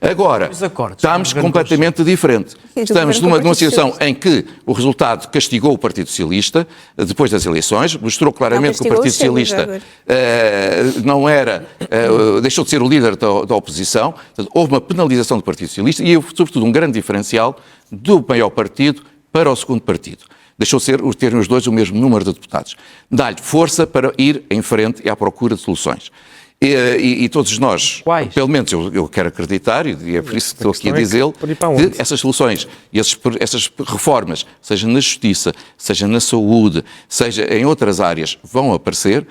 Agora, estamos completamente diferente. Estamos numa situação em que o resultado castigou o Partido Socialista depois das eleições, mostrou claramente que o Partido Socialista não era, deixou de ser o líder da oposição. Houve uma penalização do Partido Socialista e, sobretudo, um grande diferencial do maior partido para o segundo partido. Deixou terem os dois o mesmo número de deputados. Dá-lhe força para ir em frente e à procura de soluções. E todos nós, pelo menos eu quero acreditar, e é por isso que estou aqui a dizê-lo, que essas soluções e essas reformas, seja na justiça, seja na saúde, seja em outras áreas, vão aparecer,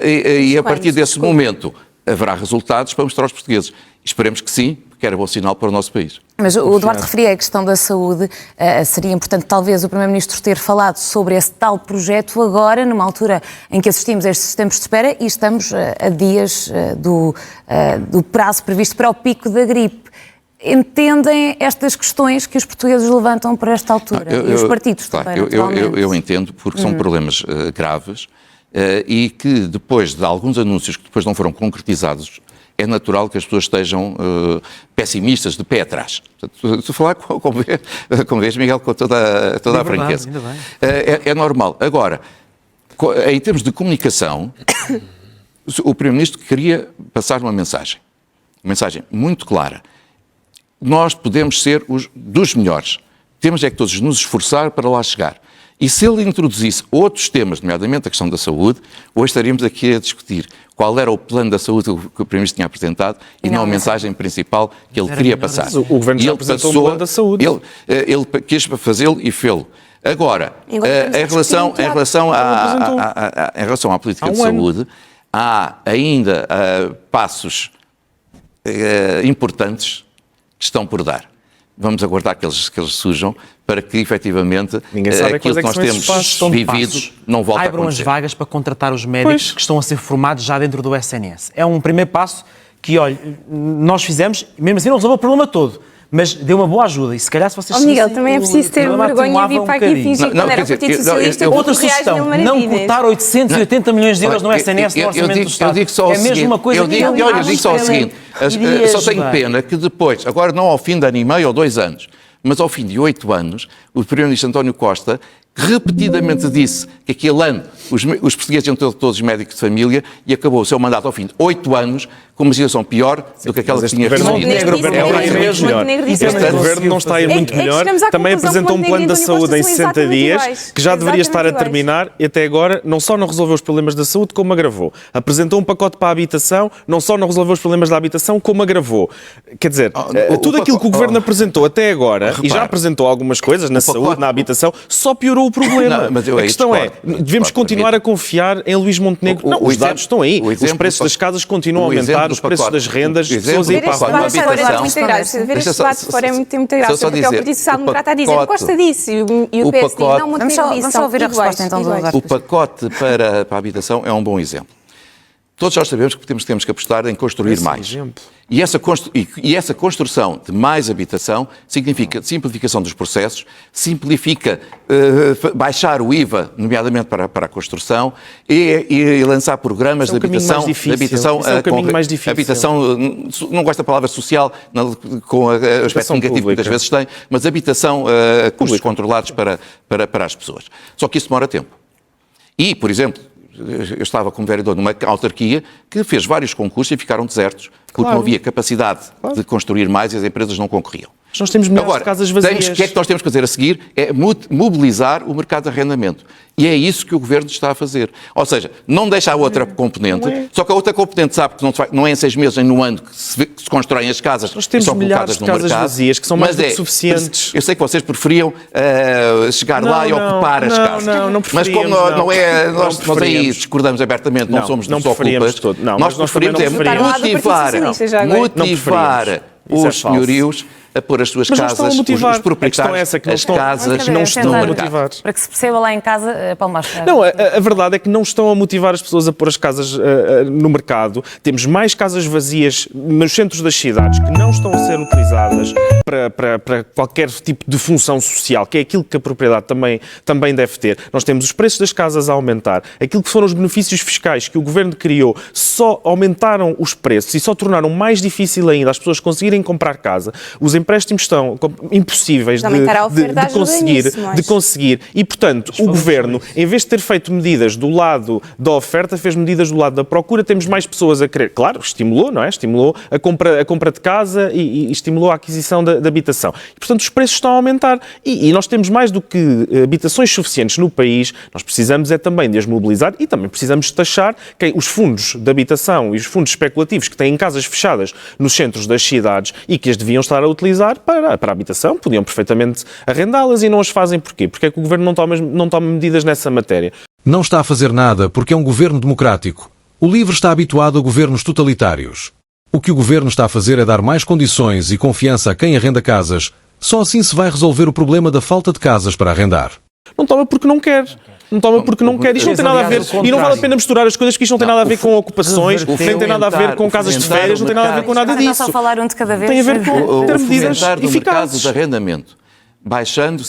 e a partir desse momento haverá resultados para mostrar aos portugueses. Esperemos que sim, porque era bom sinal para o nosso país. Mas o Duarte referia a questão da saúde. Seria importante, talvez, o Primeiro-Ministro ter falado sobre esse tal projeto agora, numa altura em que assistimos a estes tempos de espera e estamos a dias do prazo previsto para o pico da gripe. Entendem estas questões que os portugueses levantam para esta altura? E os partidos também, eu entendo, porque são problemas graves e que depois de alguns anúncios que depois não foram concretizados, é natural que as pessoas estejam pessimistas, de pé atrás. Estou a falar como vês, Miguel, com toda a franqueza. É normal. Agora, em termos de comunicação, o Primeiro-Ministro queria passar uma mensagem muito clara. Nós podemos ser dos melhores. Temos é que todos nos esforçar para lá chegar. E se ele introduzisse outros temas, nomeadamente a questão da saúde, hoje estaríamos aqui a discutir qual era o plano da saúde que o Primeiro-Ministro tinha apresentado e não a mensagem principal que ele queria passar. O Governo já apresentou um plano da saúde. Ele quis fazê-lo e fê-lo. Agora, em relação à política de saúde, há ainda passos importantes que estão por dar. Vamos aguardar que eles surjam para que, efetivamente, aquilo que nós temos vivido não volte a acontecer. Abram as vagas para contratar os médicos que estão a ser formados já dentro do SNS. É um primeiro passo que, olha, nós fizemos, mesmo assim não resolveu o problema todo, mas deu uma boa ajuda. E se calhar se vocês... Miguel, também é preciso ter vergonha e vir para aqui e fingir que quando era Partido Socialista outra sugestão, não cortar 880 milhões de euros no SNS no orçamento do Estado. Eu digo só o seguinte, mesmo uma coisa eu digo só o seguinte, só tenho pena que depois, agora não ao fim de ano e meio ou 2 anos, mas ao fim de 8 anos, o Primeiro-Ministro António Costa repetidamente disse que aquele ano os portugueses iam ter todos os médicos de família e acabou o seu mandato ao fim de 8 anos com uma situação pior do que aquela que tinha recebido. Este governo não está a ir muito melhor. Também apresentou um plano da saúde em 60 dias que já deveria estar a terminar e até agora não só não resolveu os problemas da saúde, como agravou. Apresentou um pacote para a habitação, não só não resolveu os problemas da habitação, como agravou. Quer dizer, tudo aquilo que o governo apresentou até agora, e já apresentou algumas coisas na saúde, na habitação, só piorou o problema. A questão é, devemos continuar a confiar em Luís Montenegro. Não, os dados estão aí. Os preços das casas continuam a aumentar, os preços das rendas, as pessoas a ir para a rua. Ver este debate fora é muito engraçado, porque é o Partido Social Democrata a dizer que gosta disso e o PSD não Montenegro disso. Vamos ouvir a resposta então do Duarte. O pacote para a habitação é um bom exemplo. Todos nós sabemos que temos que apostar em construir mais. E essa construção de mais habitação significa simplificação dos processos, simplifica baixar o IVA, nomeadamente para a construção, e lançar programas de habitação. É o caminho mais difícil. Habitação, não gosto da palavra social, com o aspecto negativo que muitas vezes tem, mas habitação a custos controlados para as pessoas. Só que isso demora tempo. E, por exemplo, eu estava como vereador numa autarquia que fez vários concursos e ficaram desertos, porque não havia capacidade de construir mais e as empresas não concorriam. Nós temos milhares Agora, de casas vazias. O que é que nós temos que fazer a seguir? É mobilizar o mercado de arrendamento. E é isso que o Governo está a fazer. Ou seja, não deixa a outra componente, só que a outra componente sabe que não é em 6 meses, nem num ano que se constroem as casas. Nós temos e são milhares colocadas de no casas mercado, vazias que são mais mas do que suficientes. Eu sei que vocês preferiam chegar lá e ocupar as casas. Não mas como preferíamos, não é, não nós aí preferíamos. discordamos abertamente, não somos dos preferíamos ocupas. todo. Não, Nós mas também preferimos não é preferíamos. motivar Isso é os falso. senhorios a pôr as suas Mas não estão a casas, motivar. os proprietários, A questão é essa, que não as estão- casas não estão no a mercado. motivar. Para que se perceba lá em casa, Paulo Machado. Não, a verdade é que não estão a motivar as pessoas a pôr as casas no mercado. Temos mais casas vazias nos centros das cidades que não estão a ser utilizadas para qualquer tipo de função social, que é aquilo que a propriedade também deve ter. Nós temos os preços das casas a aumentar. Aquilo que foram os benefícios fiscais que o Governo criou só aumentaram os preços e só tornaram mais difícil ainda as pessoas conseguirem comprar casa. Os empréstimos estão impossíveis Aumentar a oferta ajuda nisso, mas- de conseguir. E, portanto, o Governo, em vez de ter feito medidas do lado da oferta, fez medidas do lado da procura. Temos mais pessoas a querer. Claro, estimulou, não é? Estimulou a compra de casa e estimulou a aquisição de habitação. E, portanto, os preços estão a aumentar. E nós temos mais do que habitações suficientes no país. Nós precisamos é também de as mobilizar e também precisamos de taxar que os fundos de habitação e os fundos especulativos que têm casas fechadas nos centros das cidades e que as deviam estar a utilizar para a habitação, podiam perfeitamente arrendá-las e não as fazem porquê? Porque é que o Governo não toma medidas nessa matéria? Não está a fazer nada porque é um governo democrático. O LIVRE está habituado a governos totalitários. O que o governo está a fazer é dar mais condições e confiança a quem arrenda casas. Só assim se vai resolver o problema da falta de casas para arrendar. Não toma porque não quer. Não toma porque não quer. Isto não tem nada a ver. E não vale a pena misturar as coisas, porque isto não tem nada a ver com ocupações, nem tem nada a ver com casas de férias, não tem nada a ver com nada Está só a disso. falar um de cada vez. Tem a ver com ter medidas fomentar do mercado eficazes. de arrendamento, baixando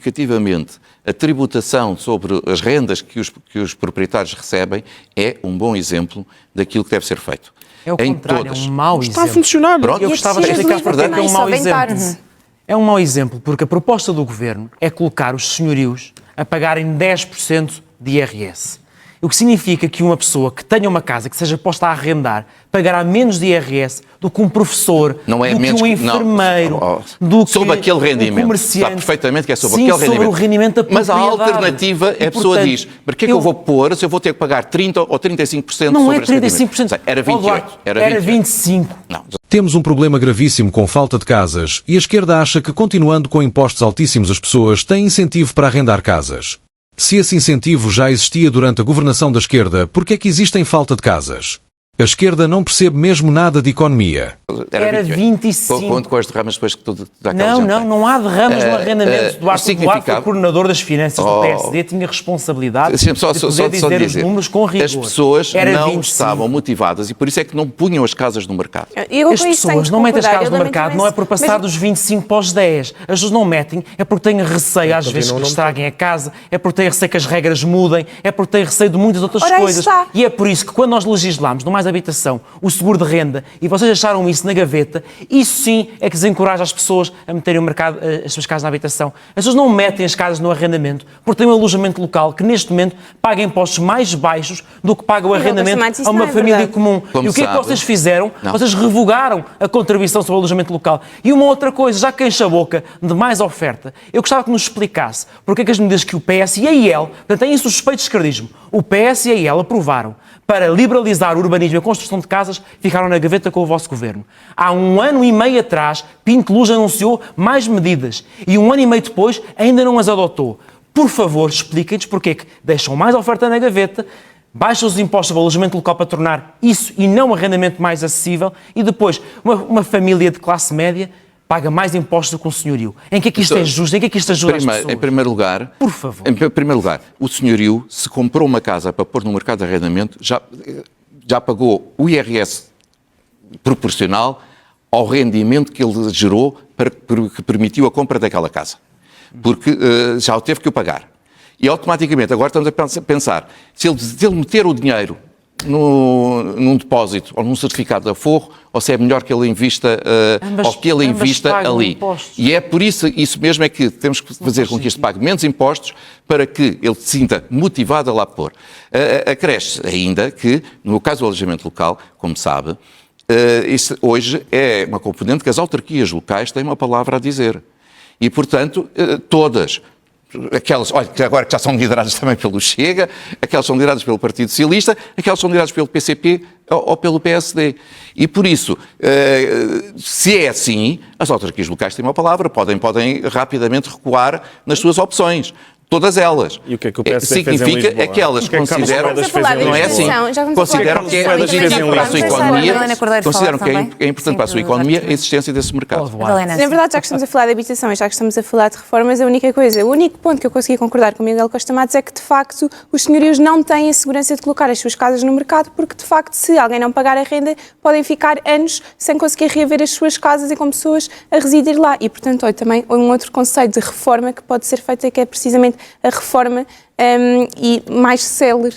significativamente a tributação sobre as rendas que os proprietários recebem, é um bom exemplo daquilo que deve ser feito. É o Em contrário, todas. é um mau Está a exemplo. funcionar. Pronto. Eu gostava de descer explicar as porque é livres um também, mau só vem exemplo. tarde. É um mau exemplo porque a proposta do Governo é colocar os senhorios a pagarem 10% de IRS. O que significa que uma pessoa que tenha uma casa, que seja posta a arrendar, pagará menos de IRS do que um professor, Não é do menos que um que- não. enfermeiro, Oh, do que sobre aquele rendimento. um comerciante. Sabe perfeitamente que é sobre Sim, aquele rendimento. sobre o rendimento da Mas a propriedade. alternativa é E, a pessoa portanto, diz, para que é que eu vou pôr se eu vou ter que pagar 30% ou 35% Não sobre é este rendimento? 35%. Sei, Era Oh, 28%. Duarte, Era era 28%. 25%. Não. Temos um problema gravíssimo com falta de casas e a esquerda acha que, continuando com impostos altíssimos, as pessoas têm incentivo para arrendar casas. Se esse incentivo já existia durante a governação da esquerda, por que é que existem falta de casas? A esquerda não percebe mesmo nada de economia. Era 25%. Conto com as derramas depois que tudo daquela Não há derramas no arrendamento. Duarte significava- foi coordenador das finanças do Oh. PSD, tinha responsabilidade Sim, só de poder dizer os números com rigor. As pessoas Era não 25%. estavam motivadas e por isso é que não punham as casas no mercado. Eu As com isso tenho pessoas que não metem as concordar, casas eu no lamento mercado, imenso. não é por passar Mas- dos 25 para os 10. As pessoas não metem, é porque têm receio às vezes que estraguem a casa, é porque têm receio que as regras mudem, é porque têm receio de muitas outras Ora, aí coisas. está. E é por isso que quando nós legislamos no Mais Habitação o seguro de renda e vocês acharam isso na gaveta, isso sim é que desencoraja as pessoas a meterem o mercado, as suas casas na habitação. As pessoas não metem as casas no arrendamento porque têm um alojamento local que neste momento paga impostos mais baixos do que paga o E não arrendamento pensa mais, isso a uma não é família verdade. comum. Como E o que é que sabe- vocês fizeram? Não. Vocês revogaram a contribuição sobre o alojamento local. E uma outra coisa, já que enche a boca de mais oferta, eu gostava que nos explicasse porque é que as medidas que o PS e a IEL, portanto, têm suspeitos de esquerdismo, o PS e a IEL aprovaram para liberalizar o urbanismo e a construção de casas, ficaram na gaveta com o vosso governo. Há 1 ano e meio atrás, Pinto Luz anunciou mais medidas e 1 ano e meio depois ainda não as adotou. Por favor, expliquem-nos porque é que deixam mais oferta na gaveta, baixam os impostos sobre o alojamento local para tornar isso e não um arrendamento mais acessível e depois uma família de classe média paga mais impostos do que um senhorio. Em que é que isto é justo? Em que é que isto ajuda as pessoas? Em primeiro lugar, Por favor. Em primeiro lugar, o senhorio, se comprou uma casa para pôr no mercado de arrendamento, já pagou o IRS proporcional ao rendimento que ele gerou que permitiu a compra daquela casa. Porque já o teve que o pagar. E automaticamente, agora estamos a pensar, se ele meter o dinheiro num depósito ou num certificado de aforro, ou se é melhor que ele invista ou que ele ambas invista pagam ali. impostos. E é por isso mesmo é que temos que fazer com que isto pague menos impostos para que ele se sinta motivado a lá pôr. Acresce ainda que, no caso do alojamento local, como sabe, Isso hoje é uma componente que as autarquias locais têm uma palavra a dizer. E, portanto, todas, aquelas, olha, que agora que já são lideradas também pelo Chega, aquelas são lideradas pelo Partido Socialista, aquelas são lideradas pelo PCP ou pelo PSD. E, por isso, se é assim, as autarquias locais têm uma palavra, podem rapidamente recuar nas suas opções. Todas elas. E o que é que o PSD fez em significa Lisboa? aquelas que consideram, não é assim, consideram que é importante para a sua economia, consideram que é importante para a sua economia a existência desse mercado. Na verdade, já que estamos a falar de habitação e já que estamos a falar de reformas, o único ponto que eu consegui concordar com o Miguel Costa Matos é que, de facto, os senhorios não têm a segurança de colocar as suas casas no mercado, porque, de facto, se alguém não pagar a renda, podem ficar anos sem conseguir reaver as suas casas e com pessoas a residir lá. E, portanto, também um outro conceito de reforma que pode ser feito é que é precisamente a reforma e mais célere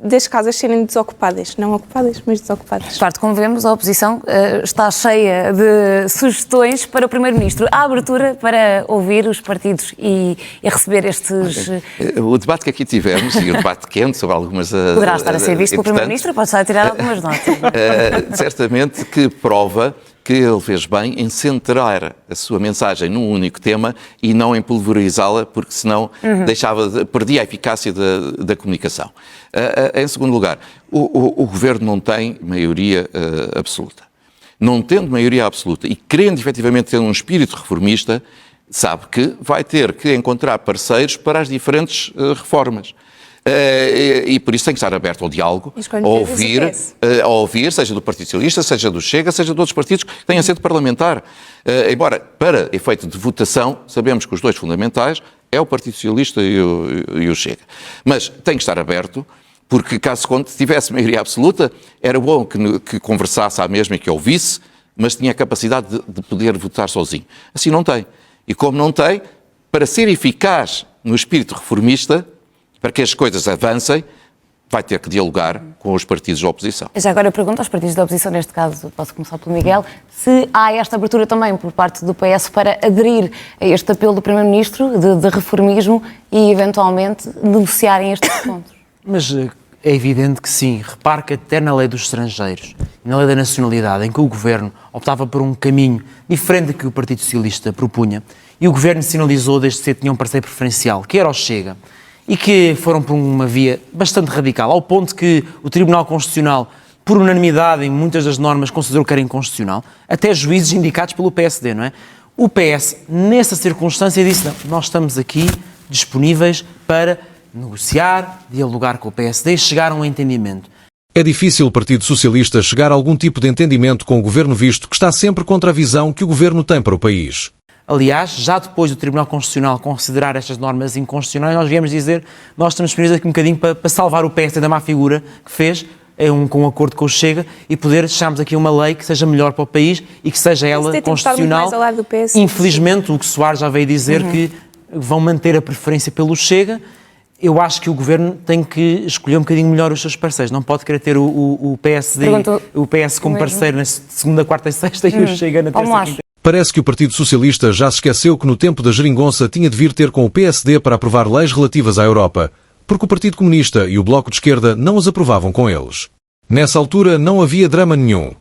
das casas serem desocupadas. Não ocupadas, mas desocupadas. De facto, como vemos, a oposição está cheia de sugestões para o Primeiro-Ministro. Há abertura para ouvir os partidos e receber estes... O debate que aqui tivemos, e o debate quente sobre algumas... Poderá estar a ser visto pelo Primeiro-Ministro, pode estar a tirar algumas notas. Certamente que prova que ele fez bem em centrar a sua mensagem num único tema e não em pulverizá-la, porque senão perdia a eficácia da comunicação. Em segundo lugar, o Governo não tem maioria absoluta. Não tendo maioria absoluta e querendo efetivamente ter um espírito reformista, sabe que vai ter que encontrar parceiros para as diferentes reformas. E por isso tem que estar aberto ao diálogo, a ouvir, seja do Partido Socialista, seja do Chega, seja de outros partidos que tenham assento parlamentar. Embora, para efeito de votação, sabemos que os dois fundamentais é o Partido Socialista e o Chega. Mas tem que estar aberto, porque caso tivesse maioria absoluta, era bom que conversasse à mesma e que ouvisse, mas tinha a capacidade de poder votar sozinho. Assim não tem. E como não tem, para ser eficaz no espírito reformista, para que as coisas avancem, vai ter que dialogar com os partidos da oposição. Já agora eu pergunto aos partidos da oposição, neste caso posso começar pelo Miguel, se há esta abertura também por parte do PS para aderir a este apelo do Primeiro-Ministro de reformismo e eventualmente negociarem estes pontos. Mas é evidente que sim. Repare que até na lei dos estrangeiros e na lei da nacionalidade, em que o Governo optava por um caminho diferente do que o Partido Socialista propunha, e o Governo sinalizou desde cedo que tinha um parceiro preferencial, que era o Chega, e que foram por uma via bastante radical, ao ponto que o Tribunal Constitucional, por unanimidade em muitas das normas, considerou que era inconstitucional, até juízes indicados pelo PSD, não é? O PS, nessa circunstância, disse, não, nós estamos aqui disponíveis para negociar, dialogar com o PSD e chegar a um entendimento. É difícil o Partido Socialista chegar a algum tipo de entendimento com o Governo, visto que está sempre contra a visão que o Governo tem para o país. Aliás, já depois do Tribunal Constitucional considerar estas normas inconstitucionais, nós viemos dizer, nós estamos disponíveis aqui um bocadinho para salvar o PS da má figura que fez, com um acordo com o Chega, e poder chegarmos aqui a uma lei que seja melhor para o país e que seja ela constitucional. Infelizmente, o que Soares já veio dizer que vão manter a preferência pelo Chega. Eu acho que o Governo tem que escolher um bocadinho melhor os seus parceiros. Não pode querer ter o PSD, o PS como parceiro na segunda, quarta e sexta e o Chega na terça e quinta. Parece que o Partido Socialista já se esqueceu que no tempo da geringonça tinha de vir ter com o PSD para aprovar leis relativas à Europa, porque o Partido Comunista e o Bloco de Esquerda não as aprovavam com eles. Nessa altura não havia drama nenhum.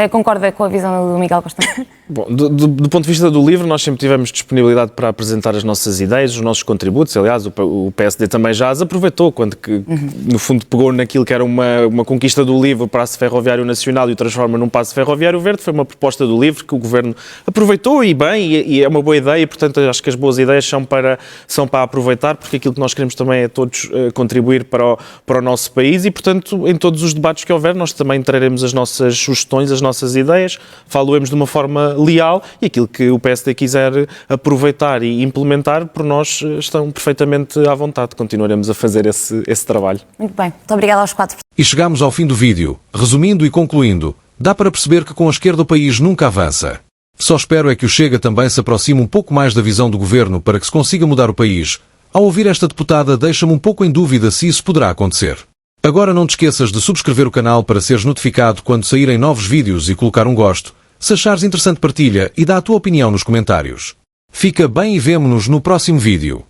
Concorda com a visão do Miguel Costa? Bom, do ponto de vista do LIVRE, nós sempre tivemos disponibilidade para apresentar as nossas ideias, os nossos contributos. Aliás, o PSD também já as aproveitou, quando que, no fundo, pegou naquilo que era uma conquista do LIVRE, o Passo Ferroviário Nacional, e o transforma num Passo Ferroviário Verde. Foi uma proposta do LIVRE que o Governo aproveitou e bem, e é uma boa ideia, e, portanto, acho que as boas ideias são para aproveitar, porque aquilo que nós queremos também é todos contribuir para o nosso país, e, portanto, em todos os debates que houver, nós também traremos as nossas sugestões, as nossas ideias, faloemos de uma forma leal, e aquilo que o PSD quiser aproveitar e implementar, por nós estão perfeitamente à vontade. Continuaremos a fazer esse trabalho. Muito bem. Muito obrigada aos quatro. E chegamos ao fim do vídeo. Resumindo e concluindo, dá para perceber que com a esquerda o país nunca avança. Só espero é que o Chega também se aproxime um pouco mais da visão do Governo para que se consiga mudar o país. Ao ouvir esta deputada, deixa-me um pouco em dúvida se isso poderá acontecer. Agora não te esqueças de subscrever o canal para seres notificado quando saírem novos vídeos e colocar um gosto. Se achares interessante, partilha e dá a tua opinião nos comentários. Fica bem e vemo-nos no próximo vídeo.